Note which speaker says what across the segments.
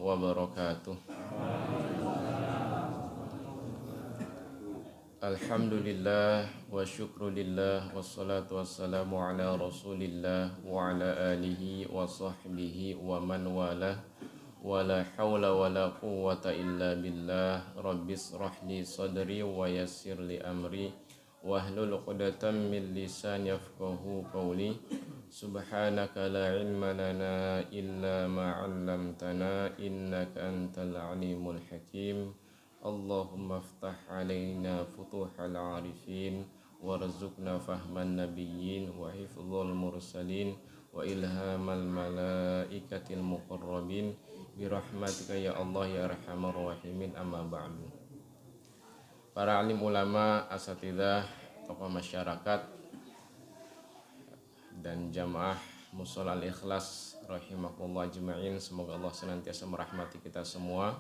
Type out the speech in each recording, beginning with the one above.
Speaker 1: wabarakatuh. Alhamdulillah wa syukrulillah wassalatu wassalamu ala rasulillah wa ala alihi wa sahbihi wa man walah wa la hawla wa la quwwata illa billah. Rabbis rahli sadri wa yassir li amri wahlul 'uqdatam min lisani yafqahu qawli. Subhanaka la ilma lana illa ma 'allamtana innaka antal alimul hakim. Allahumma aftah alaina futuhal arifin warzuqna fahman nabiyyin wa hifdzal mursalin wa ilhamal malaikatil muqarrabin birahmatika ya Allah ya arhamar rahimin. Amma ba'du. Para alim ulama, asatidzah, tokoh masyarakat dan jamaah Mushola Al-Ikhlas rahimakumullah ajma'in, semoga Allah senantiasa merahmati kita semua.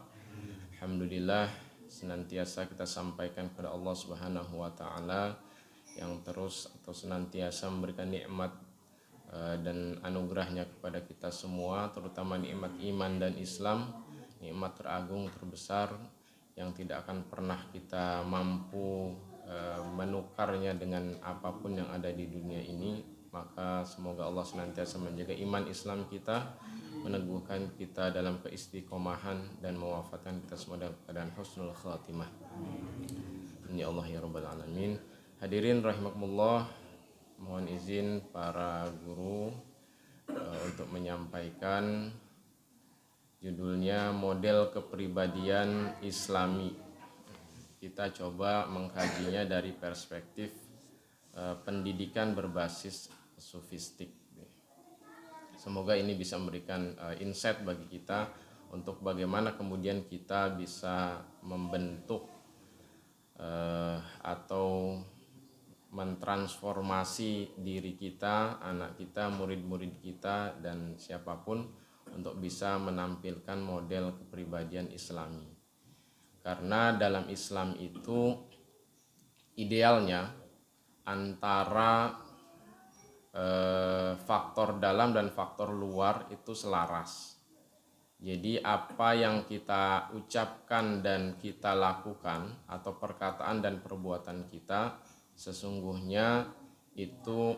Speaker 1: Alhamdulillah, senantiasa kita sampaikan kepada Allah Subhanahu wa taala yang terus atau senantiasa memberikan nikmat dan anugerahnya kepada kita semua, terutama nikmat iman dan Islam, nikmat teragung terbesar yang tidak akan pernah kita mampu menukarnya dengan apapun yang ada di dunia ini. Maka semoga Allah senantiasa menjaga iman Islam kita, meneguhkan kita dalam keistiqomahan dan mewafatkan kita semua dalam keadaan husnul khatimah. Ya Allah ya Rabbal Alamin. Hadirin rahimakumullah, mohon izin para guru untuk menyampaikan judulnya model kepribadian Islami. Kita coba mengkajinya dari perspektif pendidikan berbasis sofistik. Semoga ini bisa memberikan insight bagi kita untuk bagaimana kemudian kita bisa membentuk atau mentransformasi diri kita, anak kita, murid-murid kita, dan siapapun untuk bisa menampilkan model kepribadian Islami. Karena dalam Islam itu idealnya antara faktor dalam dan faktor luar itu selaras. Jadi apa yang kita ucapkan dan kita lakukan atau perkataan dan perbuatan kita sesungguhnya itu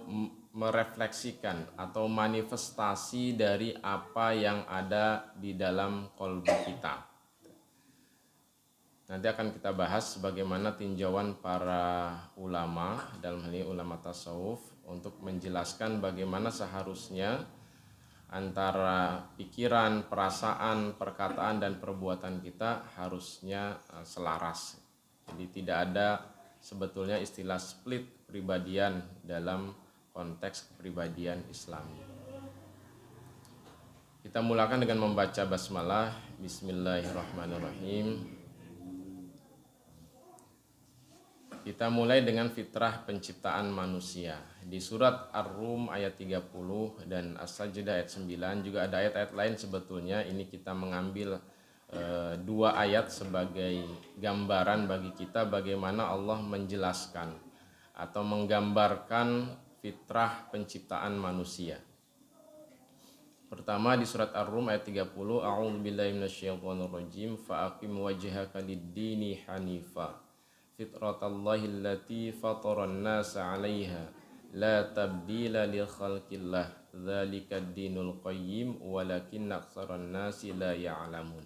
Speaker 1: merefleksikan atau manifestasi dari apa yang ada di dalam qalbi kita. Nanti akan kita bahas bagaimana tinjauan para ulama, dalam hal ini ulama tasawuf, untuk menjelaskan bagaimana seharusnya antara pikiran, perasaan, perkataan, dan perbuatan kita harusnya selaras. Jadi tidak ada sebetulnya istilah split kepribadian dalam konteks kepribadian Islami. Kita mulakan dengan membaca basmalah. Bismillahirrahmanirrahim. Kita mulai dengan fitrah penciptaan manusia. Di surat Ar-Rum ayat 30 dan As-Sajdah ayat 9, juga ada ayat-ayat lain sebetulnya. Ini kita mengambil dua ayat sebagai gambaran bagi kita bagaimana Allah menjelaskan atau menggambarkan fitrah penciptaan manusia. Pertama di surat Ar-Rum ayat 30, A'udzubillahi minasyaitonirrajim, fa'aqim wajhaka lid-dini hanifa fitratallahi allati fataran nasa 'alaiha la tabdila li khalqillah dzalikad dinul qayyim walakinna aktsaran nasi la ya'lamun.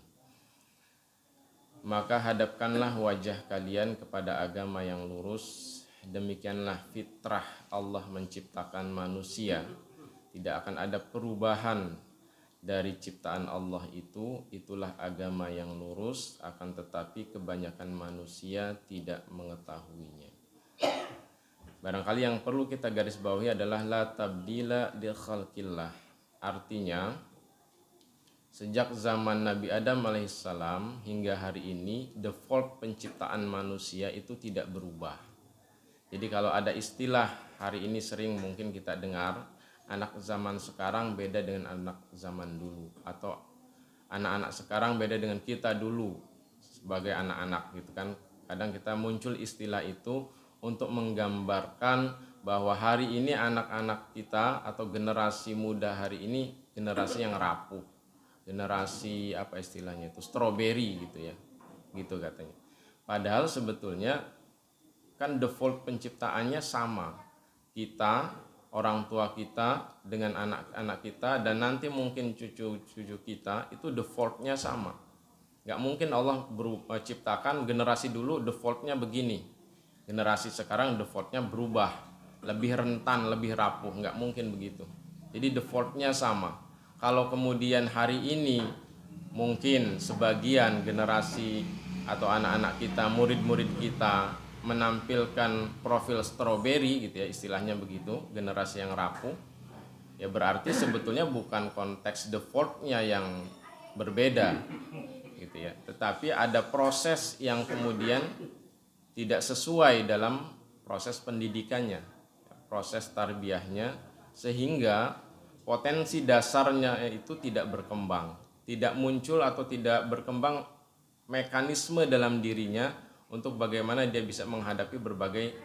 Speaker 1: Maka hadapkanlah wajah kalian kepada agama yang lurus, demikianlah fitrah Allah menciptakan manusia. Tidak akan ada perubahan dari ciptaan Allah itu, itulah agama yang lurus, akan tetapi kebanyakan manusia tidak mengetahuinya. Barangkali yang perlu kita garis bawahi adalah la tabdila li khalqillah. Artinya sejak zaman Nabi Adam alaihissalam hingga hari ini default penciptaan manusia itu tidak berubah. Jadi kalau ada istilah hari ini sering mungkin kita dengar, anak zaman sekarang beda dengan anak zaman dulu, atau anak-anak sekarang beda dengan kita dulu sebagai anak-anak gitu kan. Kadang kita muncul istilah itu untuk menggambarkan bahwa hari ini anak-anak kita atau generasi muda hari ini generasi yang rapuh, generasi apa istilahnya itu, strawberry gitu ya, gitu katanya. Padahal sebetulnya kan default penciptaannya sama, kita, orang tua kita dengan anak-anak kita, dan nanti mungkin cucu-cucu kita, itu defaultnya sama. Nggak mungkin Allah ciptakan generasi dulu defaultnya begini, generasi sekarang defaultnya berubah, lebih rentan, lebih rapuh. Nggak mungkin begitu. Jadi defaultnya sama. Kalau kemudian hari ini mungkin sebagian generasi atau anak-anak kita, murid-murid kita menampilkan profil strawberry gitu ya, istilahnya begitu, generasi yang rapuh, ya berarti sebetulnya bukan konteks defaultnya yang berbeda gitu ya, tetapi ada proses yang kemudian tidak sesuai dalam proses pendidikannya, proses tarbiyahnya, sehingga potensi dasarnya itu tidak berkembang, tidak muncul atau tidak berkembang mekanisme dalam dirinya untuk bagaimana dia bisa menghadapi berbagai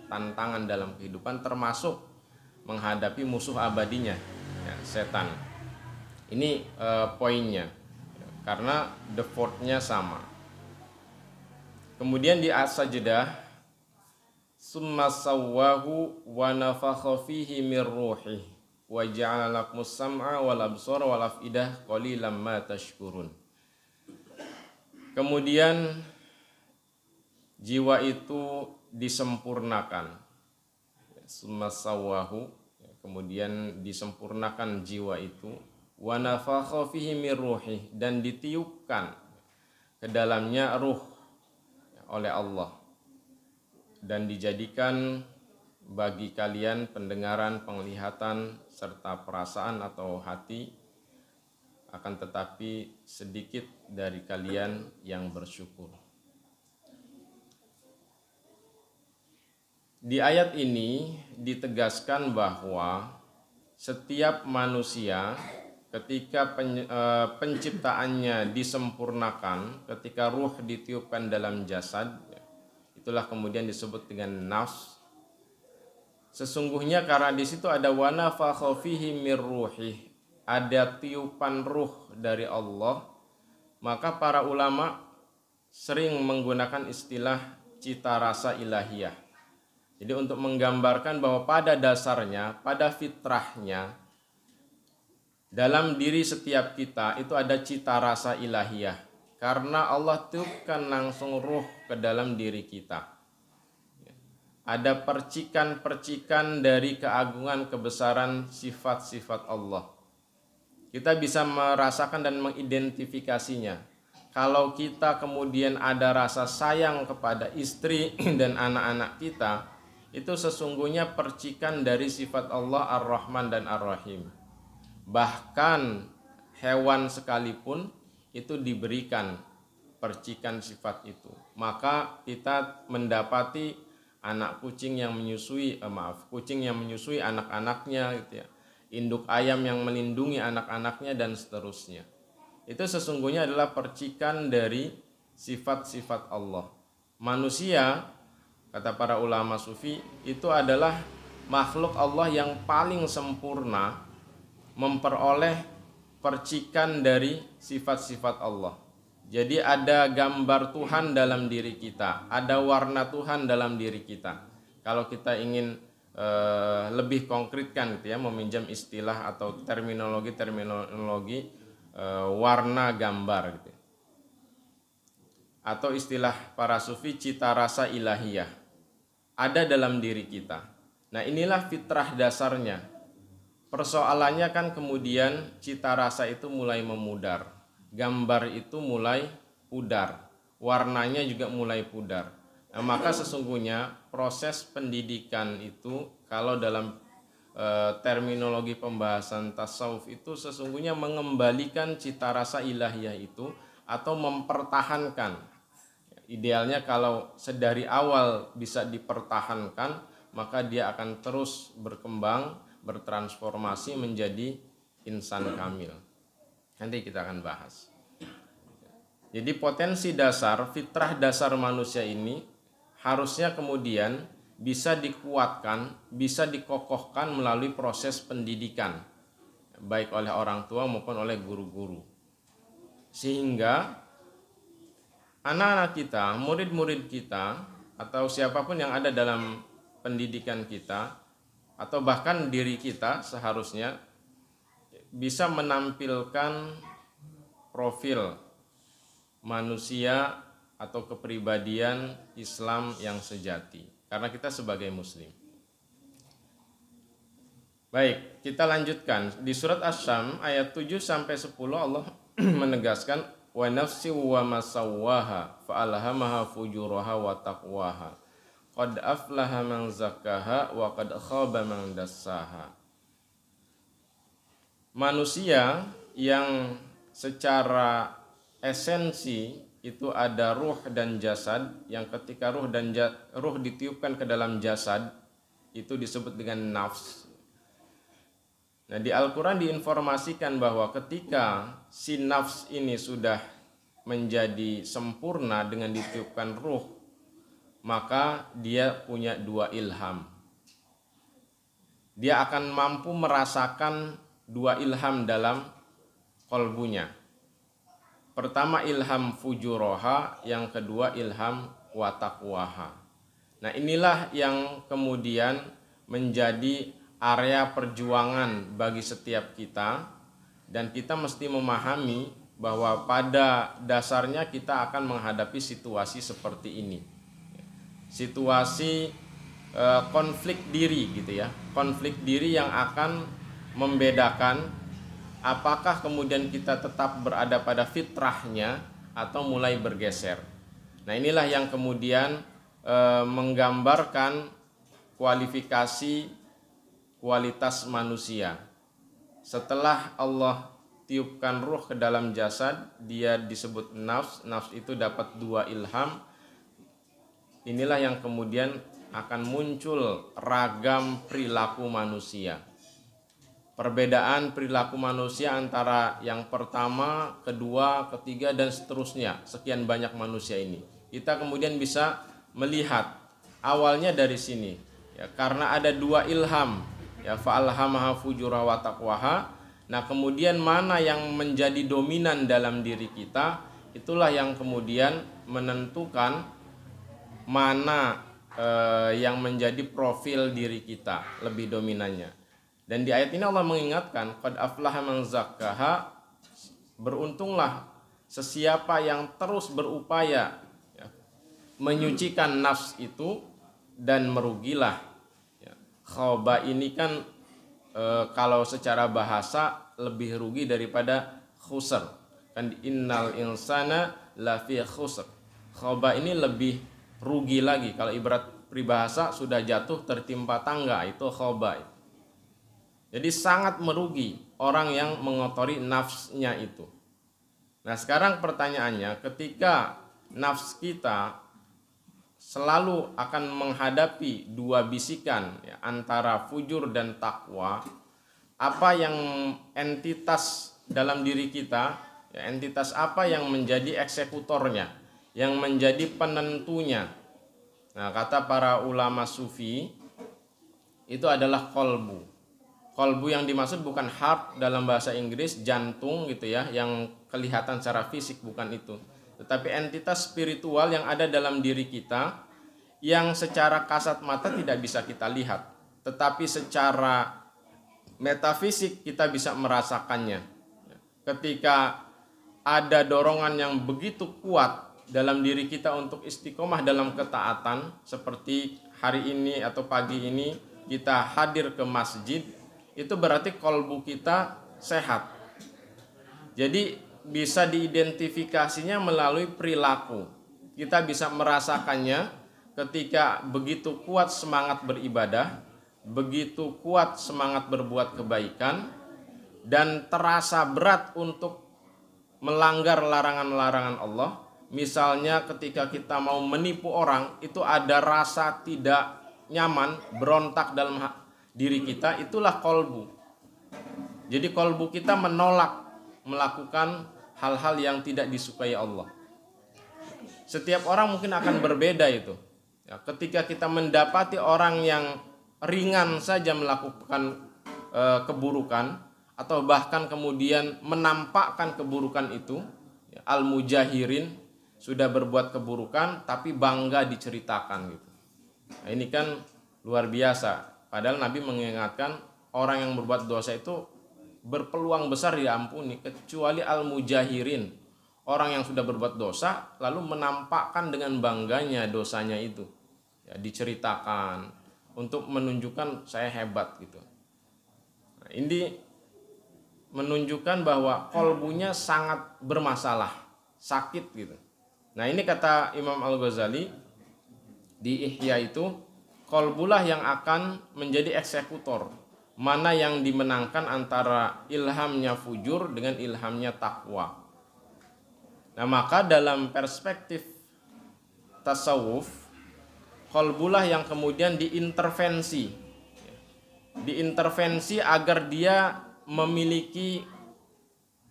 Speaker 1: tantangan dalam kehidupan, termasuk menghadapi musuh abadinya, ya, setan. Ini poinnya, karena defaultnya sama. Kemudian di as-sajdah, summa sawwahu wa nafakha fihi min ruhi wa ja'ala lakumus sam'a wal absara wal afidah qalilan ma tashkurun. Kemudian jiwa itu disempurnakan, summa sawwahu, kemudian disempurnakan jiwa itu, wa nafakha fihi min ruhi, dan ditiupkan ke dalamnya ruh oleh Allah, dan dijadikan bagi kalian pendengaran, penglihatan, serta perasaan atau hati, akan tetapi sedikit dari kalian yang bersyukur. Di ayat ini ditegaskan bahwa setiap manusia ketika penciptaannya disempurnakan, ketika ruh ditiupkan dalam jasad, itulah kemudian disebut dengan nafs. Sesungguhnya karena di situ ada wa nafakha fihi mir ruhi, ada tiupan ruh dari Allah, maka para ulama sering menggunakan istilah cita rasa ilahiyah. Jadi untuk menggambarkan bahwa pada dasarnya, pada fitrahnya, dalam diri setiap kita itu ada cita rasa ilahiyah, karena Allah tiupkan langsung ruh ke dalam diri kita. Ada percikan-percikan dari keagungan, kebesaran sifat-sifat Allah. Kita bisa merasakan dan mengidentifikasinya. Kalau kita kemudian ada rasa sayang kepada istri dan anak-anak kita, itu sesungguhnya percikan dari sifat Allah Ar-Rahman dan Ar-Rahim. Bahkan hewan sekalipun itu diberikan percikan sifat itu. Maka kita mendapati anak kucing yang menyusui, kucing yang menyusui anak-anaknya gitu ya. Induk ayam yang melindungi anak-anaknya dan seterusnya. Itu sesungguhnya adalah percikan dari sifat-sifat Allah. Manusia, kata para ulama sufi, itu adalah makhluk Allah yang paling sempurna memperoleh percikan dari sifat-sifat Allah. Jadi ada gambar Tuhan dalam diri kita, ada warna Tuhan dalam diri kita. Kalau kita ingin lebih konkretkan gitu ya, meminjam istilah atau terminologi warna gambar gitu. Atau istilah para sufi cita rasa ilahiyah ada dalam diri kita. Nah, inilah fitrah dasarnya. Persoalannya kan kemudian cita rasa itu mulai memudar, gambar itu mulai pudar, warnanya juga mulai pudar. Nah, maka sesungguhnya proses pendidikan itu kalau dalam terminologi pembahasan tasawuf itu sesungguhnya mengembalikan cita rasa ilahiyah itu atau mempertahankan. Idealnya kalau sedari awal bisa dipertahankan, maka dia akan terus berkembang, bertransformasi menjadi insan kamil. Nanti kita akan bahas. Jadi potensi dasar, fitrah dasar manusia ini harusnya kemudian bisa dikuatkan, bisa dikokohkan melalui proses pendidikan, baik oleh orang tua maupun oleh guru-guru. Sehingga anak-anak kita, murid-murid kita, atau siapapun yang ada dalam pendidikan kita, atau bahkan diri kita seharusnya bisa menampilkan profil manusia atau kepribadian Islam yang sejati. Karena kita sebagai muslim. Baik, kita lanjutkan. Di surat Asy-Syams ayat 7-10 Allah menegaskan wa nafsi wa masawwaha fa'alhamaha fujuraha wa taqwaha. Qad aflaha man zakkaha wa qad khaba man dassaha. Manusia yang secara esensi itu ada ruh dan jasad, yang ketika ruh ditiupkan ke dalam jasad itu disebut dengan nafs. Nah, di Al-Quran diinformasikan bahwa ketika si nafs ini sudah menjadi sempurna dengan ditiupkan ruh, maka dia punya dua ilham. Dia akan mampu merasakan dua ilham dalam qalbunya. Pertama ilham fujuroha, yang kedua ilham wataqwaha. Nah, inilah yang kemudian menjadi area perjuangan bagi setiap kita, dan kita mesti memahami bahwa pada dasarnya kita akan menghadapi situasi seperti ini. Situasi konflik diri gitu ya. Konflik diri yang akan membedakan apakah kemudian kita tetap berada pada fitrahnya atau mulai bergeser. Nah, inilah yang kemudian menggambarkan kualitas manusia. Setelah Allah tiupkan ruh ke dalam jasad, dia disebut nafs. Nafs itu dapat dua ilham. Inilah yang kemudian akan muncul ragam perilaku manusia. Perbedaan perilaku manusia antara yang pertama, kedua, ketiga, dan seterusnya. Sekian banyak manusia ini. Kita kemudian bisa melihat awalnya dari sini. Ya, karena ada dua ilham. Ya, fa'alhamaha fujuraha wa taqwaha. Nah, kemudian mana yang menjadi dominan dalam diri kita, itulah yang kemudian menentukan mana yang menjadi profil diri kita lebih dominannya. Dan di ayat ini Allah mengingatkan, qad aflaha man zakkaha, beruntunglah sesiapa yang terus berupaya ya, menyucikan nafs itu, dan merugilah. Khaba ini kan kalau secara bahasa lebih rugi daripada khusr. Kan innal insana lafi khusr. Khaba ini lebih rugi lagi. Kalau ibarat peribahasa sudah jatuh tertimpa tangga, itu khaba. Jadi sangat merugi orang yang mengotori nafsnya itu. Nah, sekarang pertanyaannya, ketika nafs kita selalu akan menghadapi dua bisikan ya, antara fujur dan takwa, apa yang entitas dalam diri kita, ya, entitas apa yang menjadi eksekutornya, yang menjadi penentunya. Nah, kata para ulama sufi, itu adalah qalbu. Qalbu yang dimaksud bukan heart dalam bahasa Inggris, jantung gitu ya, yang kelihatan secara fisik, bukan itu. Tetapi entitas spiritual yang ada dalam diri kita, yang secara kasat mata tidak bisa kita lihat, tetapi secara metafisik kita bisa merasakannya. Ketika ada dorongan yang begitu kuat dalam diri kita untuk istiqomah dalam ketaatan, seperti hari ini atau pagi ini kita hadir ke masjid, itu berarti qalbu kita sehat. Jadi bisa diidentifikasinya melalui perilaku. Kita bisa merasakannya ketika begitu kuat semangat beribadah, begitu kuat semangat berbuat kebaikan, dan terasa berat untuk melanggar larangan-larangan Allah. Misalnya ketika kita mau menipu orang, itu ada rasa tidak nyaman, berontak dalam diri kita, itulah qalbu. Jadi qalbu kita menolak melakukan hal-hal yang tidak disukai Allah. Setiap orang mungkin akan berbeda itu. Ya, ketika kita mendapati orang yang ringan saja melakukan keburukan, atau bahkan kemudian menampakkan keburukan itu, al-mujahirin, sudah berbuat keburukan tapi bangga diceritakan gitu. Nah, ini kan luar biasa. Padahal Nabi mengingatkan orang yang berbuat dosa itu berpeluang besar diampuni, kecuali al-mujahirin, orang yang sudah berbuat dosa lalu menampakkan dengan bangganya dosanya itu, ya, diceritakan untuk menunjukkan saya hebat gitu. Nah, ini menunjukkan bahwa kolbunya sangat bermasalah, sakit gitu. Nah, ini kata Imam Al-Ghazali di Ihya itu, kolbulah yang akan menjadi eksekutor, mana yang dimenangkan antara ilhamnya fujur dengan ilhamnya takwa. Nah, maka dalam perspektif tasawuf, kolbulah yang kemudian diintervensi agar dia memiliki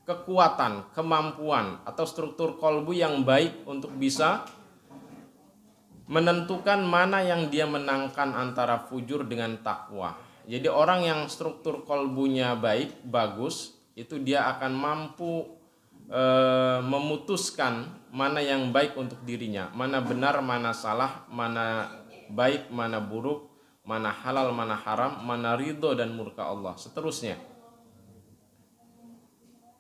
Speaker 1: kekuatan, kemampuan atau struktur kolbu yang baik untuk bisa menentukan mana yang dia menangkan antara fujur dengan takwa. Jadi orang yang struktur kolbunya baik, bagus, itu dia akan mampu memutuskan mana yang baik untuk dirinya, mana benar, mana salah, mana baik, mana buruk, mana halal, mana haram, mana ridho dan murka Allah, seterusnya.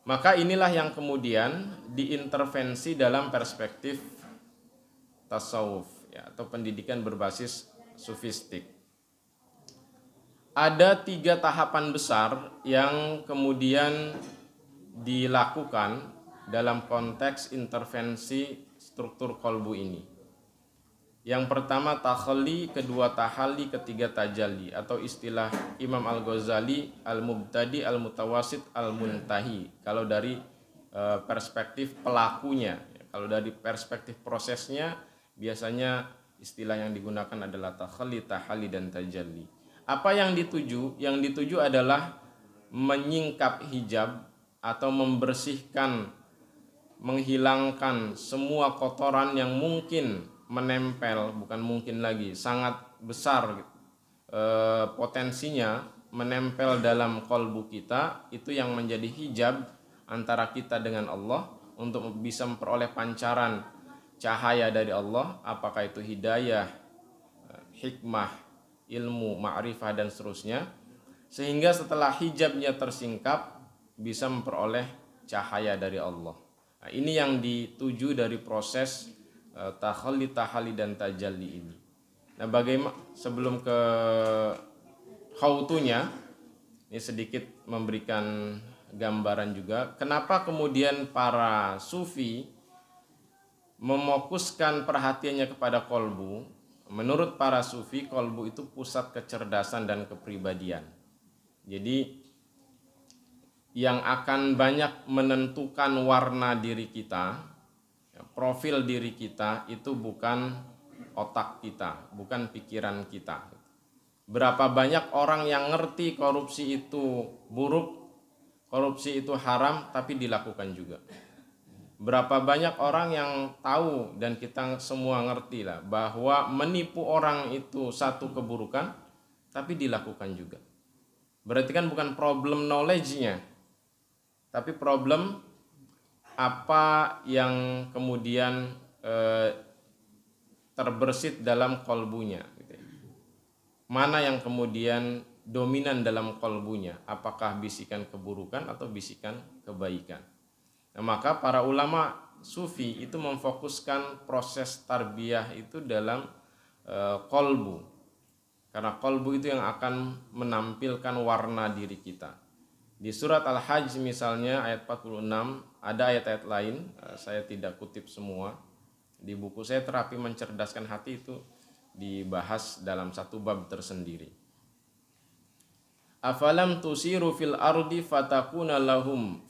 Speaker 1: Maka inilah yang kemudian diintervensi dalam perspektif tasawuf, ya, atau pendidikan berbasis sufistik. Ada 3 tahapan besar yang kemudian dilakukan dalam konteks intervensi struktur kolbu ini. Yang pertama takhalli, kedua tahalli, ketiga tajalli, atau istilah Imam Al-Ghazali al-mubtadi, al-mutawasit, al-muntahi. Kalau dari perspektif pelakunya, kalau dari perspektif prosesnya, biasanya istilah yang digunakan adalah takhalli, tahalli, dan tajalli. Apa yang dituju? Yang dituju adalah menyingkap hijab atau membersihkan, menghilangkan semua kotoran yang mungkin menempel, bukan mungkin lagi, sangat besar potensinya menempel dalam kolbu kita, itu yang menjadi hijab antara kita dengan Allah untuk bisa memperoleh pancaran cahaya dari Allah, apakah itu hidayah, hikmah, ilmu, ma'rifah, dan seterusnya, sehingga setelah hijabnya tersingkap bisa memperoleh cahaya dari Allah. Nah, ini yang dituju dari proses takhalli, tahalli, dan tajalli ini. Nah, bagaimana sebelum ke khautunya, ini sedikit memberikan gambaran juga kenapa kemudian para sufi memokuskan perhatiannya kepada kolbu. Menurut para sufi, kolbu itu pusat kecerdasan dan kepribadian. Jadi yang akan banyak menentukan warna diri kita, profil diri kita, itu bukan otak kita, bukan pikiran kita. Berapa banyak orang yang ngerti korupsi itu buruk, korupsi itu haram, tapi dilakukan juga. Berapa banyak orang yang tahu, dan kita semua ngerti lah, bahwa menipu orang itu satu keburukan, tapi dilakukan juga. Berarti kan bukan problem knowledge-nya, tapi problem apa yang kemudian terbersit dalam kolbunya gitu. Mana yang kemudian dominan dalam kolbunya, apakah bisikan keburukan atau bisikan kebaikan. Nah, maka para ulama sufi itu memfokuskan proses tarbiyah itu dalam kolbu, karena kolbu itu yang akan menampilkan warna diri kita. Di surat Al-Hajj misalnya ayat 46, ada ayat-ayat lain, saya tidak kutip semua. Di buku saya Terapi Mencerdaskan Hati itu dibahas dalam satu bab tersendiri. Afalam tusiru fil ardi fatakuna lahum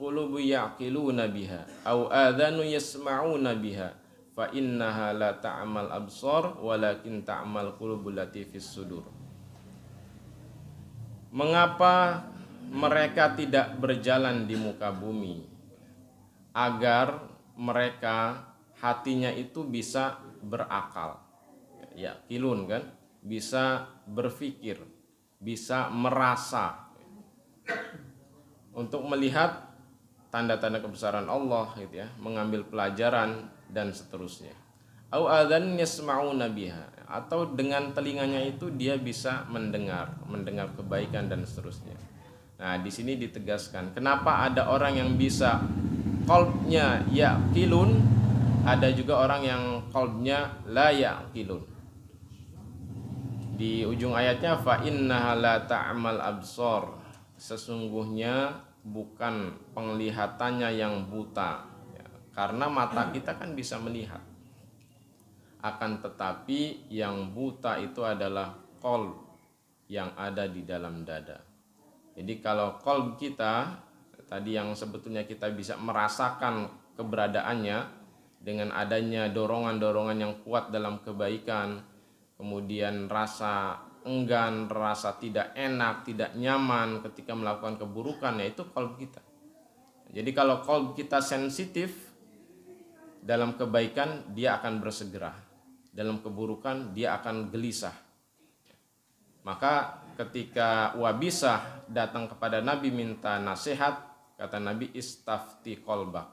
Speaker 1: qulubu ya'qiluna biha au adhanu yasma'una biha fa innaha la ta'mal absar walakin ta'mal qulubul lati fis sudur. Mengapa mereka tidak berjalan di muka bumi agar mereka hatinya itu bisa berakal, ya kilun kan, bisa berpikir, bisa merasa, untuk melihat tanda-tanda kebesaran Allah gitu ya, mengambil pelajaran dan seterusnya. Au adzan yasma'una biha, atau dengan telinganya itu dia bisa mendengar kebaikan dan seterusnya. Nah, di sini ditegaskan kenapa ada orang yang bisa qalbnya yaqilun, ada juga orang yang qalbnya la yaqilun. Di ujung ayatnya fa innaha la ta'mal absar, sesungguhnya bukan penglihatannya yang buta ya, karena mata kita kan bisa melihat, akan tetapi yang buta itu adalah qalb yang ada di dalam dada. Jadi kalau qalb kita tadi yang sebetulnya kita bisa merasakan keberadaannya dengan adanya dorongan-dorongan yang kuat dalam kebaikan, kemudian rasa enggan, rasa tidak enak, tidak nyaman ketika melakukan keburukan, yaitu qalb kita. Jadi kalau qalb kita sensitif dalam kebaikan, dia akan bersegera. Dalam keburukan dia akan gelisah. Maka ketika Wabisah datang kepada Nabi minta nasihat, kata Nabi istafti qalbak,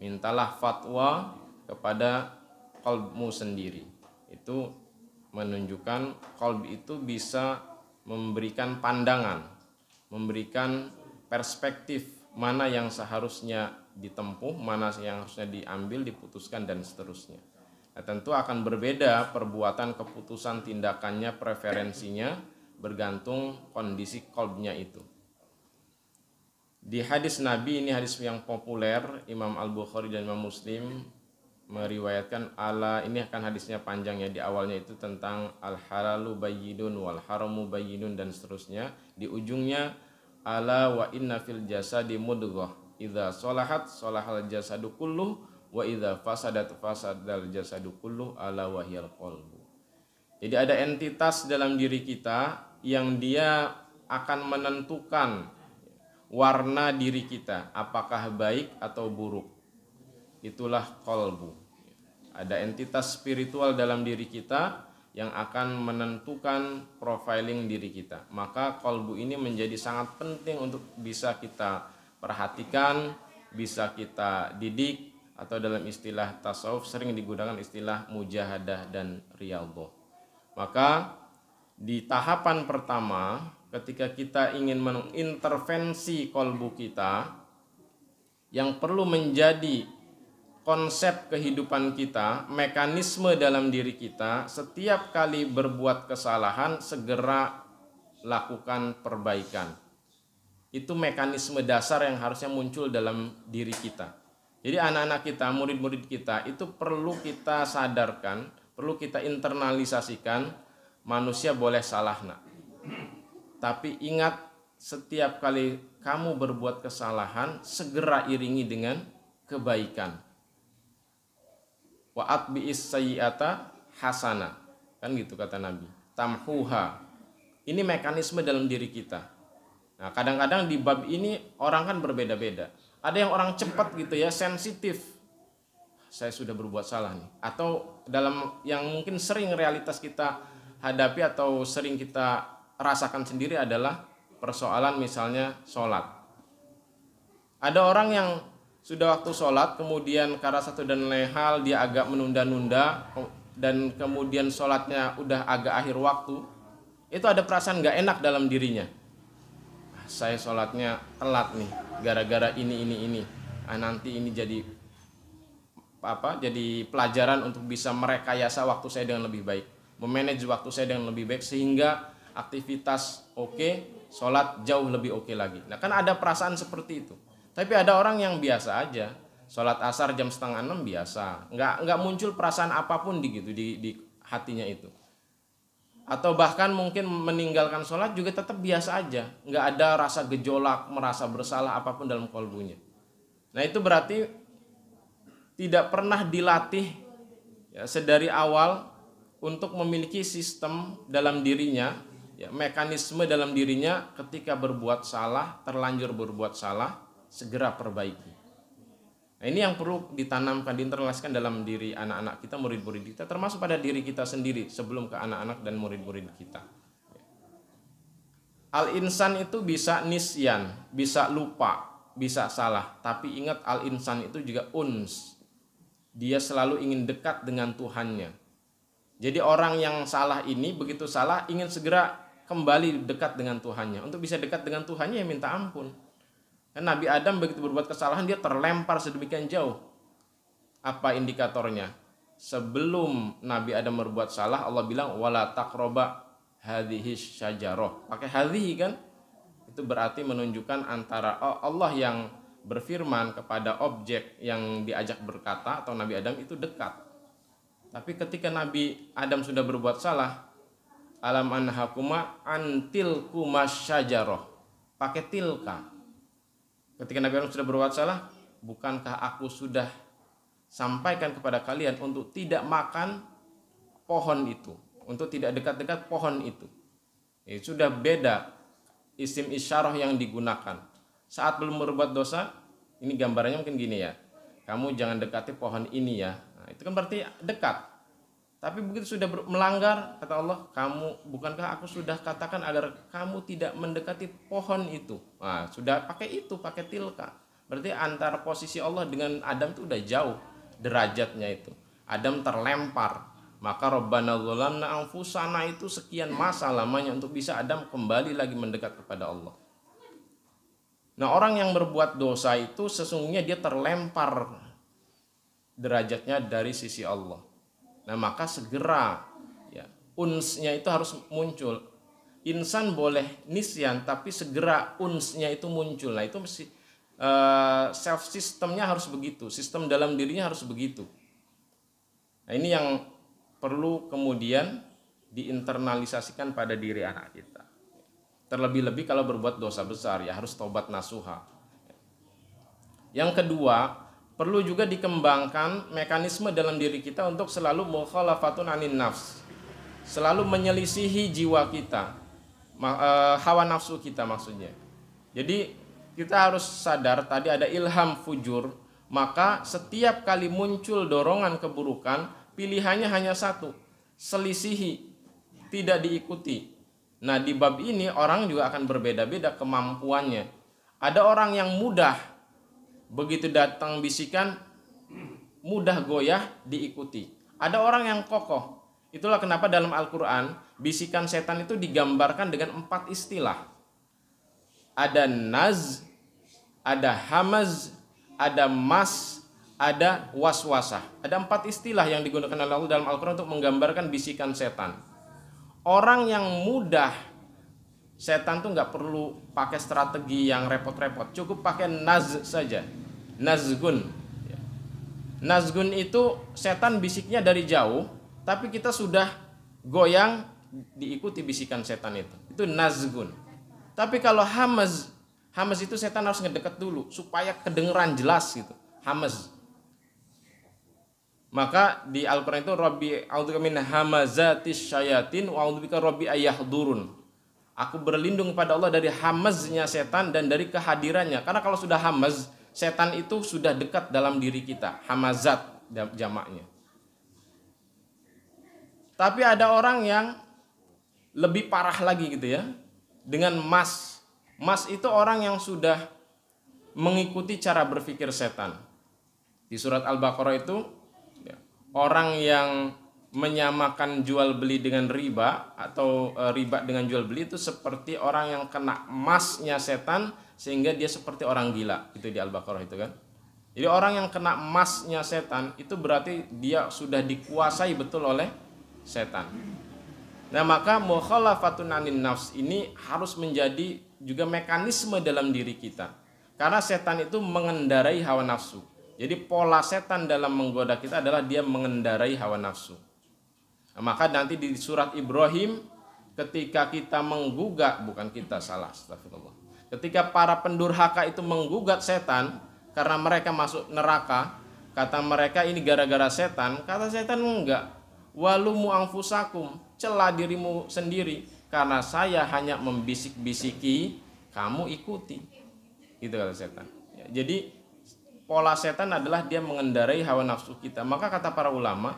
Speaker 1: mintalah fatwa kepada qalbmu sendiri. Itu menunjukkan qalb itu bisa memberikan pandangan, memberikan perspektif mana yang seharusnya ditempuh, mana yang harusnya diambil, diputuskan dan seterusnya. Nah, tentu akan berbeda perbuatan, keputusan, tindakannya, preferensinya, bergantung kondisi qalbnya itu. Di hadis Nabi, ini hadis yang populer, Imam Al-Bukhari dan Imam Muslim meriwayatkan, ini akan hadisnya panjang ya, di awalnya itu tentang al-halalu bayyinun wal haramu bayyinun dan seterusnya. Di ujungnya ala wa inna fil jasadi mudghah idza sholahat sholahal jasadu kulluh wa idza fasadat fasadal jasadu kulluh ala wahyal qalbu. Jadi ada entitas dalam diri kita yang dia akan menentukan warna diri kita, apakah baik atau buruk. Itulah qalbu. Ada entitas spiritual dalam diri kita yang akan menentukan profiling diri kita. Maka qalbu ini menjadi sangat penting untuk bisa kita perhatikan, bisa kita didik, atau dalam istilah tasawuf sering digunakan istilah mujahadah dan riyadhah. Maka di tahapan pertama ketika kita ingin mengintervensi qalbu kita, yang perlu menjadi konsep kehidupan kita, mekanisme dalam diri kita, setiap kali berbuat kesalahan segera lakukan perbaikan. Itu mekanisme dasar yang harusnya muncul dalam diri kita. Jadi anak-anak kita, murid-murid kita itu perlu kita sadarkan, perlu kita internalisasikan, manusia boleh salah nak. Tapi ingat, setiap kali kamu berbuat kesalahan segera iringi dengan kebaikan. Wa atbi'is sayyi'ata hasana, kan gitu kata Nabi, tamhuha. Ini mekanisme dalam diri kita. Nah, kadang-kadang di bab ini orang kan berbeda-beda. Ada yang orang cepat gitu ya, sensitif, saya sudah berbuat salah nih. Atau dalam yang mungkin sering realitas kita hadapi atau sering kita rasakan sendiri adalah persoalan misalnya sholat. Ada orang yang sudah waktu sholat, kemudian karena satu dan lain hal dia agak menunda-nunda, dan kemudian sholatnya udah agak akhir waktu, itu ada perasaan gak enak dalam dirinya. Saya sholatnya telat nih, gara-gara ini. Nanti ini jadi pelajaran untuk bisa merekayasa waktu saya dengan lebih baik, memanage waktu saya dengan lebih baik, sehingga aktivitas oke, sholat jauh lebih oke lagi. Nah kan ada perasaan seperti itu. Tapi ada orang yang biasa aja, sholat asar jam 5:30 biasa, nggak muncul perasaan apapun di hatinya itu. Atau bahkan mungkin meninggalkan sholat juga tetap biasa aja, nggak ada rasa gejolak, merasa bersalah apapun dalam kalbunya. Nah itu berarti tidak pernah dilatih ya, sedari awal untuk memiliki sistem dalam dirinya, ya, mekanisme dalam dirinya ketika berbuat salah, terlanjur berbuat salah, segera perbaiki. Nah, ini yang perlu ditanamkan, diinternalisasikan dalam diri anak-anak kita, murid-murid kita, termasuk pada diri kita sendiri sebelum ke anak-anak dan murid-murid kita. Al-insan itu bisa nisyan, bisa lupa, bisa salah, tapi ingat al-insan itu juga uns. Dia selalu ingin dekat dengan Tuhannya. Jadi orang yang salah ini begitu salah ingin segera kembali dekat dengan Tuhannya. Untuk bisa dekat dengan Tuhannya ya minta ampun. Dan Nabi Adam begitu berbuat kesalahan dia terlempar sedemikian jauh. Apa indikatornya? Sebelum Nabi Adam berbuat salah, Allah bilang wala taqroba hadhihi syajarah. Pakai hadhihi kan? Itu berarti menunjukkan antara Allah yang berfirman kepada objek yang diajak berkata atau Nabi Adam itu dekat. Tapi ketika Nabi Adam sudah berbuat salah, alam anhakuma antil kumasyajarah. Pakai tilka. Ketika Nabi Adam sudah berbuat salah, bukankah aku sudah sampaikan kepada kalian untuk tidak makan pohon itu, untuk tidak dekat-dekat pohon itu. Sudah beda isim isyarah yang digunakan. Saat belum berbuat dosa, ini gambarannya mungkin gini ya. Kamu jangan dekati pohon ini ya. Nah, itu kan berarti dekat. Tapi begitu sudah melanggar, kata Allah, bukankah aku sudah katakan agar kamu tidak mendekati pohon itu. Nah, sudah pakai itu, pakai tilka. Berarti antara posisi Allah dengan Adam itu udah jauh derajatnya itu. Adam terlempar. Maka Rabbana dzalamna anfusana itu sekian masa lamanya untuk bisa Adam kembali lagi mendekat kepada Allah. Nah, orang yang berbuat dosa itu sesungguhnya dia terlempar derajatnya dari sisi Allah. Nah, maka segera ya, unsnya itu harus muncul. Insan boleh nisyan, tapi segera unsnya itu muncul. Nah, itu mesti self sistemnya harus begitu, sistem dalam dirinya harus begitu. Nah, ini yang perlu kemudian diinternalisasikan pada diri anak kita. Terlebih-lebih kalau berbuat dosa besar ya harus taubat nasuha. Yang kedua, perlu juga dikembangkan mekanisme dalam diri kita untuk selalu mukhalafatun anin nafs. Selalu menyelisihi jiwa kita, hawa nafsu kita maksudnya. Jadi kita harus sadar tadi ada ilham fujur, maka setiap kali muncul dorongan keburukan, pilihannya hanya satu, selisihi, tidak diikuti. Nah, di bab ini orang juga akan berbeda-beda kemampuannya. Ada orang yang mudah, begitu datang bisikan, mudah goyah diikuti. Ada orang yang kokoh. Itulah kenapa dalam Al-Quran, bisikan setan itu digambarkan dengan 4 istilah. Ada naz, ada hamaz, ada mas, ada waswasah. Ada 4 istilah yang digunakan oleh Allah dalam Al-Quran untuk menggambarkan bisikan setan. Orang yang mudah, setan tuh nggak perlu pakai strategi yang repot-repot, cukup pakai naz saja. Nazgun. Nazgun itu setan bisiknya dari jauh, tapi kita sudah goyang diikuti bisikan setan itu. Itu nazgun. Tapi kalau hamaz itu setan harus ngedekat dulu supaya kedengeran jelas gitu. Hamaz. Maka di Al-Quran itu Rabbi a'udzubika min hamazatis syayatin wa a'udzubika Rabbi ayahdurun. Aku berlindung pada Allah dari hamaznya setan dan dari kehadirannya. Karena kalau sudah hamaz, setan itu sudah dekat dalam diri kita. Hamazat jamaknya. Tapi ada orang yang lebih parah lagi gitu ya. Dengan mas. Mas itu orang yang sudah mengikuti cara berpikir setan. Di surat Al-Baqarah itu orang yang menyamakan jual beli dengan riba atau riba dengan jual beli itu seperti orang yang kena masnya setan sehingga dia seperti orang gila. Itu di Al-Baqarah itu kan. Jadi orang yang kena masnya setan itu berarti dia sudah dikuasai betul oleh setan. Nah, maka mukhalafatun anin nafs ini harus menjadi juga mekanisme dalam diri kita. Karena setan itu mengendarai hawa nafsu. Jadi pola setan dalam menggoda kita adalah dia mengendarai hawa nafsu. Nah, maka nanti di surat Ibrahim ketika kita menggugat, bukan kita salah, astagfirullah. Ketika para pendurhaka itu menggugat setan karena mereka masuk neraka, kata mereka ini gara-gara setan. Kata setan enggak. Walumu anfusakum, celah dirimu sendiri karena saya hanya membisik-bisiki, kamu ikuti. Itu kata setan. Jadi pola setan adalah dia mengendarai hawa nafsu kita. Maka kata para ulama,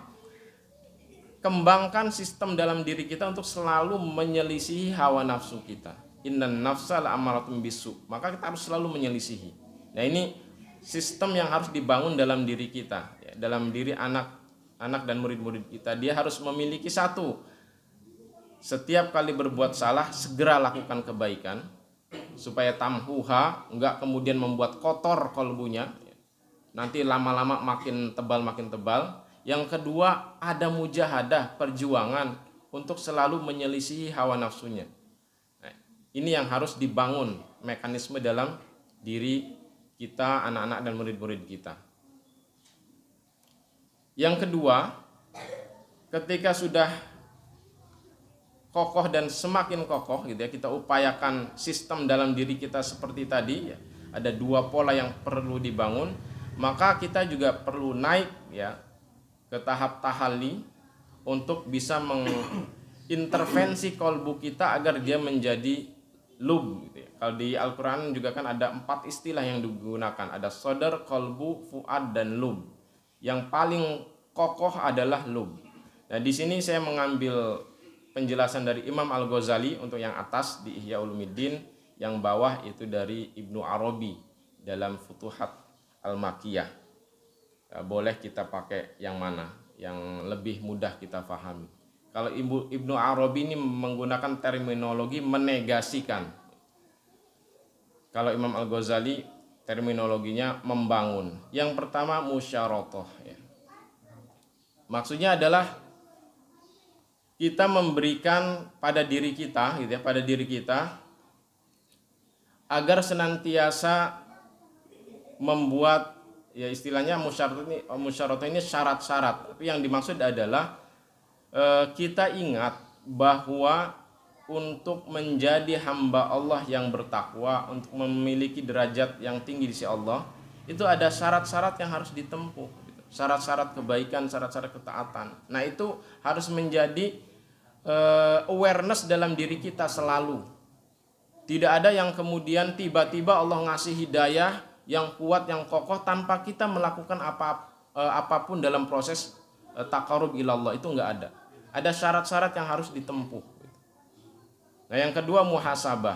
Speaker 1: kembangkan sistem dalam diri kita untuk selalu menyelisihi hawa nafsu kita. Innan nafsa la'amaratun bisu. Maka kita harus selalu menyelisihi. Nah, ini sistem yang harus dibangun dalam diri kita, ya, dalam diri anak dan murid-murid kita. Dia harus memiliki satu, setiap kali berbuat salah segera lakukan kebaikan, supaya tamhuha, enggak kemudian membuat kotor kolbunya, nanti lama-lama makin tebal. Yang kedua, ada mujahadah, perjuangan untuk selalu menyelisihi hawa nafsunya. Nah, ini yang harus dibangun mekanisme dalam diri kita, anak-anak dan murid-murid kita. Yang kedua, ketika sudah kokoh dan semakin kokoh gitu ya, kita upayakan sistem dalam diri kita seperti tadi ya, ada dua pola yang perlu dibangun, maka kita juga perlu naik ya ke tahap tahalli untuk bisa mengintervensi kolbu kita agar dia menjadi lub gitu ya. Kalau di Al-Quran juga kan ada 4 istilah yang digunakan, ada sodar, kolbu, fuad, dan lub. Yang paling kokoh adalah lub. Nah, di sini saya mengambil penjelasan dari Imam Al-Ghazali untuk yang atas di Ihya Ulumuddin, yang bawah itu dari Ibnu Arabi dalam Futuhat Al-Makkiyah. Boleh kita pakai yang mana, yang lebih mudah kita pahami. Kalau Ibnu Arabi ini menggunakan terminologi menegasikan. Kalau Imam Al-Ghazali terminologinya membangun. Yang pertama musyarotoh ya. Maksudnya adalah kita memberikan pada diri kita gitu ya, pada diri kita agar senantiasa membuat ya, istilahnya musyarotoh ini syarat-syarat. Tapi yang dimaksud adalah kita ingat bahwa untuk menjadi hamba Allah yang bertakwa, untuk memiliki derajat yang tinggi di sisi Allah, itu ada syarat-syarat yang harus ditempuh, syarat-syarat kebaikan, syarat-syarat ketaatan. Nah, itu harus menjadi awareness dalam diri kita selalu. Tidak ada yang kemudian tiba-tiba Allah ngasih hidayah yang kuat, yang kokoh tanpa kita melakukan apapun dalam proses taqarrub ilallah, itu enggak ada. Ada syarat-syarat yang harus ditempuh. Nah, yang kedua muhasabah.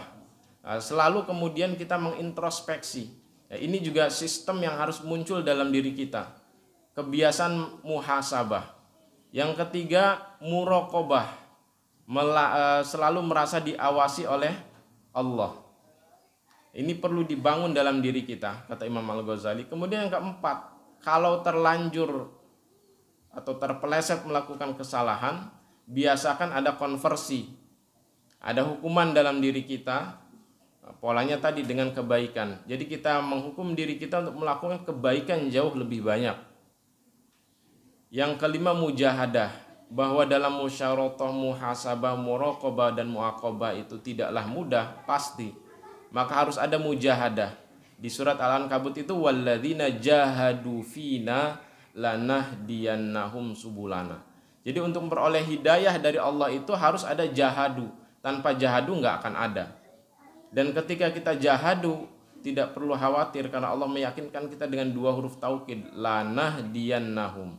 Speaker 1: Nah, selalu kemudian kita mengintrospeksi. Nah, ini juga sistem yang harus muncul dalam diri kita. Kebiasaan muhasabah. Yang ketiga muraqabah. Selalu merasa diawasi oleh Allah. Ini perlu dibangun dalam diri kita, kata Imam Al-Ghazali. Kemudian yang keempat, kalau terlanjur atau terpeleset melakukan kesalahan, biasakan ada konversi. Ada hukuman dalam diri kita, polanya tadi dengan kebaikan. Jadi kita menghukum diri kita untuk melakukan kebaikan jauh lebih banyak. Yang kelima mujahadah, bahwa dalam musyarotoh, muhasabah, muraqabah, dan muaqabah itu tidaklah mudah, pasti. Maka harus ada mujahadah. Di surat Al-Ankabut itu walladzina jahadu fina lanahdiyannahum subulana. Jadi untuk memperoleh hidayah dari Allah itu harus ada jahadu. Tanpa jahadu nggak akan ada. Dan ketika kita jahadu, tidak perlu khawatir karena Allah meyakinkan kita dengan 2 huruf taukid, lanahdiyannahum.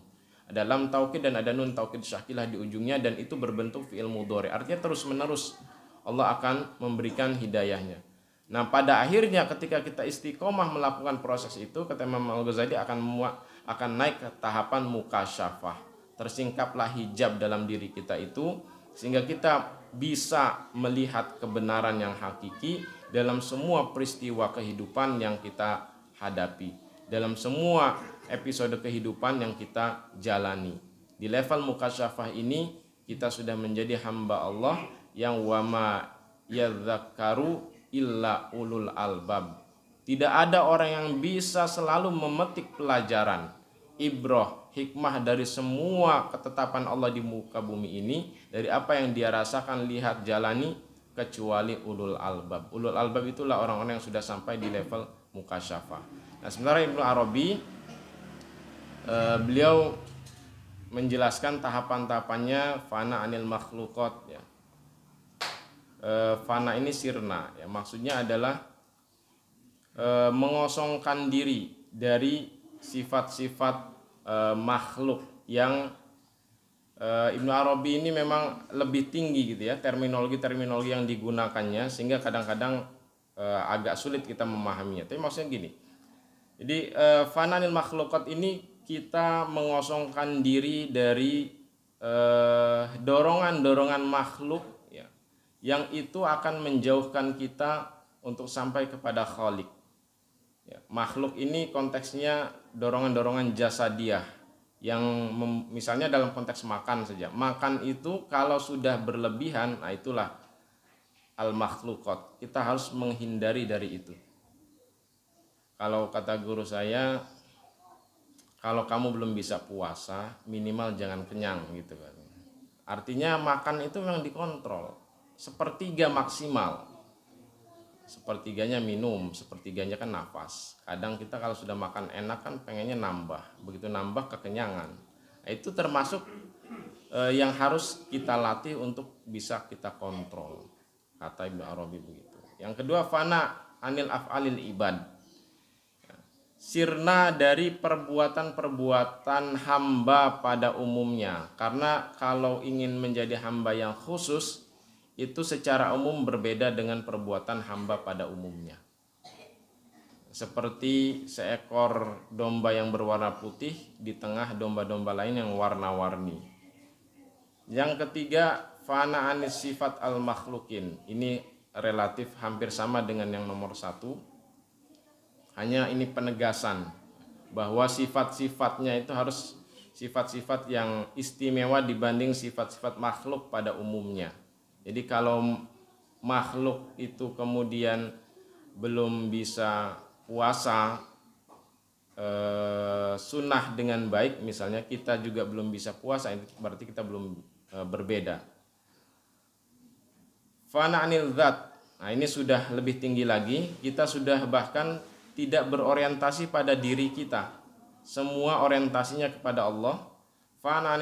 Speaker 1: Ada lam taukid dan ada nun taukid syakilah di ujungnya, dan itu berbentuk fi'il mudhari. Artinya terus menerus Allah akan memberikan hidayahnya. Nah, pada akhirnya ketika kita istiqomah melakukan proses itu, kata Imam Al-Ghazali akan naik ke tahapan mukasyafah. Tersingkaplah hijab dalam diri kita itu, sehingga kita bisa melihat kebenaran yang hakiki dalam semua peristiwa kehidupan yang kita hadapi, dalam semua episode kehidupan yang kita jalani. Di level mukasyafah ini kita sudah menjadi hamba Allah yang wama yadzakkaru illa ulul albab. Tidak ada orang yang bisa selalu memetik pelajaran, ibrah, hikmah dari semua ketetapan Allah di muka bumi ini, dari apa yang dia rasakan, lihat, jalani, kecuali ulul albab. Ulul albab itulah orang-orang yang sudah sampai di level mukasyafah. Nah, sementara Ibnu Arabi beliau menjelaskan tahapan-tahapannya fana anil makhluqat ya. Fana ini sirna ya, maksudnya adalah mengosongkan diri dari sifat-sifat makhluk yang Ibnu Arabi ini memang lebih tinggi gitu ya, terminologi yang digunakannya, sehingga kadang-kadang agak sulit kita memahaminya. Tapi maksudnya gini, Jadi fana anil makhlukat ini kita mengosongkan diri dari dorongan-dorongan makhluk ya, yang itu akan menjauhkan kita untuk sampai kepada Khalik. Ya, makhluk ini konteksnya dorongan-dorongan jasadiah yang misalnya dalam konteks makan saja. Makan itu kalau sudah berlebihan, nah itulah al-makhlukat. Kita harus menghindari dari itu. Kalau kata guru saya, kalau kamu belum bisa puasa, minimal jangan kenyang gitu kan. Artinya makan itu memang dikontrol. Sepertiga maksimal. Sepertiganya minum, sepertiganya kan nafas. Kadang kita kalau sudah makan enak kan pengennya nambah. Begitu nambah kekenyangan. Nah, itu termasuk yang harus kita latih untuk bisa kita kontrol. Kata Ibnu Arabi begitu. Yang kedua, fana anil af'alil ibad. Sirna dari perbuatan-perbuatan hamba pada umumnya. Karena kalau ingin menjadi hamba yang khusus, itu secara umum berbeda dengan perbuatan hamba pada umumnya. Seperti seekor domba yang berwarna putih di tengah domba-domba lain yang warna-warni. Yang ketiga, fana anis sifat al-makhlukin. Ini relatif hampir sama dengan yang nomor 1. Hanya ini penegasan bahwa sifat-sifatnya itu harus sifat-sifat yang istimewa dibanding sifat-sifat makhluk pada umumnya. Jadi kalau makhluk itu kemudian belum bisa puasa sunnah dengan baik, misalnya kita juga belum bisa puasa, itu berarti kita belum berbeda. Fana anil dzat. Nah, ini sudah lebih tinggi lagi. Kita sudah bahkan tidak berorientasi pada diri kita. Semua orientasinya kepada Allah. Fana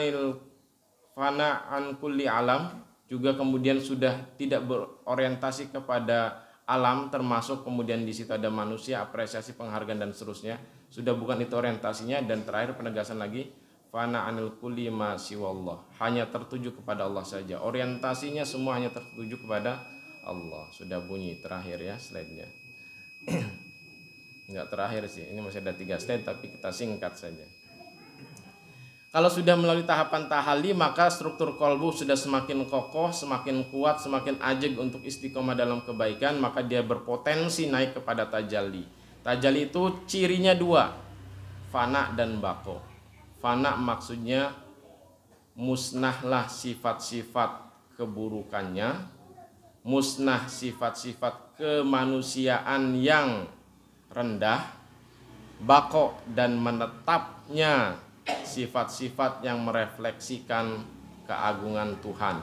Speaker 1: an kulli alam, juga kemudian sudah tidak berorientasi kepada alam, termasuk kemudian di situ ada manusia, apresiasi, penghargaan dan seterusnya. Sudah bukan itu orientasinya. Dan terakhir penegasan lagi, fana anil kulli ma siwallah. Hanya tertuju kepada Allah saja. Orientasinya semua hanya tertuju kepada Allah. Sudah bunyi terakhir ya slide-nya. Enggak terakhir sih, ini masih ada 3 slide tapi kita singkat saja. Kalau sudah melalui tahapan tahalli, maka struktur kolbu sudah semakin kokoh, semakin kuat, semakin ajeg untuk istiqomah dalam kebaikan, maka dia berpotensi naik kepada tajalli. Tajalli itu cirinya 2, fana dan bako. Fana maksudnya musnahlah sifat-sifat keburukannya, musnah sifat-sifat kemanusiaan yang rendah, bako dan menetapnya sifat-sifat yang merefleksikan keagungan Tuhan.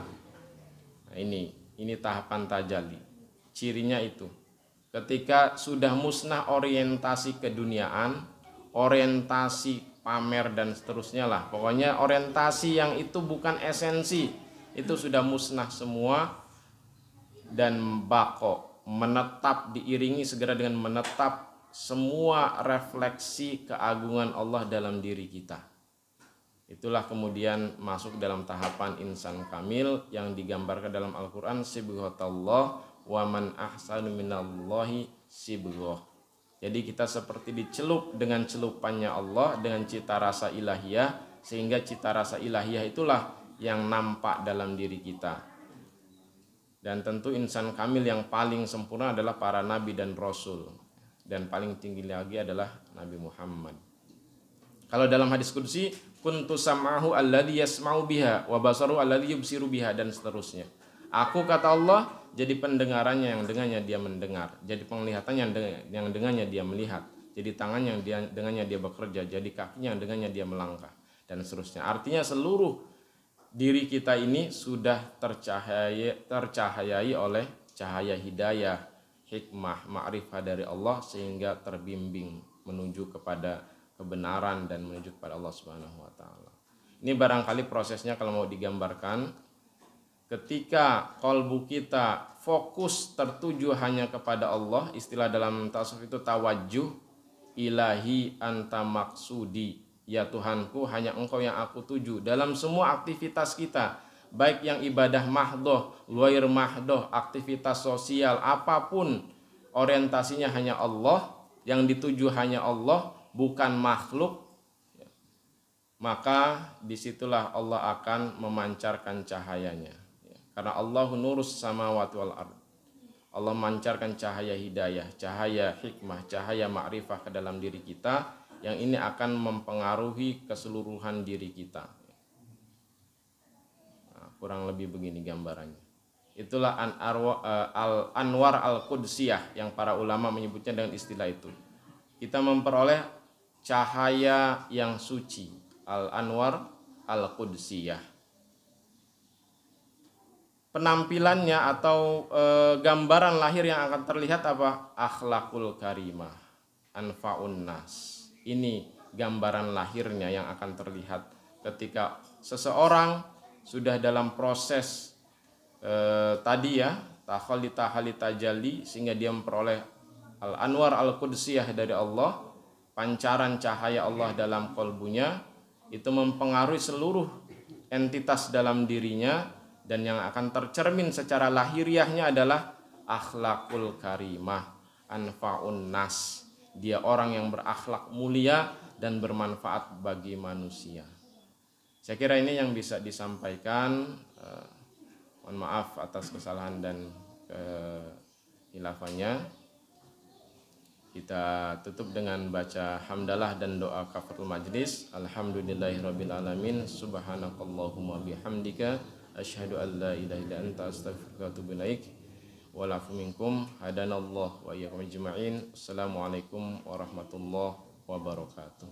Speaker 1: Nah, ini tahapan tajalli. Cirinya itu. Ketika sudah musnah orientasi keduniaan, orientasi pamer dan seterusnya lah. Pokoknya orientasi yang itu bukan esensi, itu sudah musnah semua. Dan bako, menetap, diiringi segera dengan menetap semua refleksi keagungan Allah dalam diri kita. Itulah kemudian masuk dalam tahapan insan kamil yang digambarkan dalam Al-Quran, sibghatallah wa man ahsanu minallahi sibghah. Jadi kita seperti dicelup dengan celupannya Allah, dengan cita rasa ilahiyah, sehingga cita rasa ilahiyah itulah yang nampak dalam diri kita. Dan tentu insan kamil yang paling sempurna adalah para nabi dan rasul. Dan paling tinggi lagi adalah Nabi Muhammad. Kalau dalam hadis qudsi, kuntu sam'ahu alladhi yasma'u biha wa basaru alladhi yubsiru biha, dan seterusnya. Aku, kata Allah, jadi pendengarannya yang dengannya dia mendengar, jadi penglihatannya yang dengannya dia melihat, jadi tangannya yang dengannya dia bekerja, jadi kakinya yang dengannya dia melangkah, dan seterusnya. Artinya seluruh diri kita ini sudah tercahayai oleh cahaya hidayah, hikmah, ma'rifah dari Allah, sehingga terbimbing menuju kepada kebenaran dan menuju kepada Allah Subhanahu wa taala. Ini barangkali prosesnya kalau mau digambarkan, ketika kalbu kita fokus tertuju hanya kepada Allah, istilah dalam tasawuf itu tawajjuh, ilahi anta maksudi, ya Tuhanku, hanya Engkau yang aku tuju dalam semua aktivitas kita. Baik yang ibadah mahdoh, ghair mahdoh, aktivitas sosial, apapun orientasinya hanya Allah. yang dituju hanya Allah, bukan makhluk, maka disitulah Allah akan memancarkan cahayanya. Karena Allahu nurus samawati wal ard. Allah memancarkan cahaya hidayah, cahaya hikmah, cahaya ma'rifah ke dalam diri kita, yang ini akan mempengaruhi keseluruhan diri kita. Nah, kurang lebih begini gambarannya. Itulah Anwar al-Qudsiyah yang para ulama menyebutnya dengan istilah itu. Kita memperoleh cahaya yang suci, Al-Anwar al-Qudsiyah. Penampilannya atau gambaran lahir yang akan terlihat apa? Akhlakul karimah, anfa'un nas. Ini gambaran lahirnya yang akan terlihat ketika seseorang sudah dalam proses tadi ya, takhali tajalli, sehingga dia memperoleh al-anwar al-qudsiyah dari Allah, pancaran cahaya Allah dalam kolbunya, itu mempengaruhi seluruh entitas dalam dirinya, dan yang akan tercermin secara lahiriahnya adalah akhlakul karimah, anfa'un nas. Dia orang yang berakhlak mulia dan bermanfaat bagi manusia. Saya kira ini yang bisa disampaikan. Mohon maaf atas kesalahan dan kehilafannya. Kita tutup dengan baca hamdalah dan doa kafaratul majlis. Alhamdulillahirabbil alamin. Subhanakallahumma bihamdika asyhadu an la ilaha illa anta astaghfiruka wa atubu ilaik. Wa'alafu minkum hadanallahu wa iyyakum ajma'in. Assalamualaikum warahmatullahi wabarakatuh.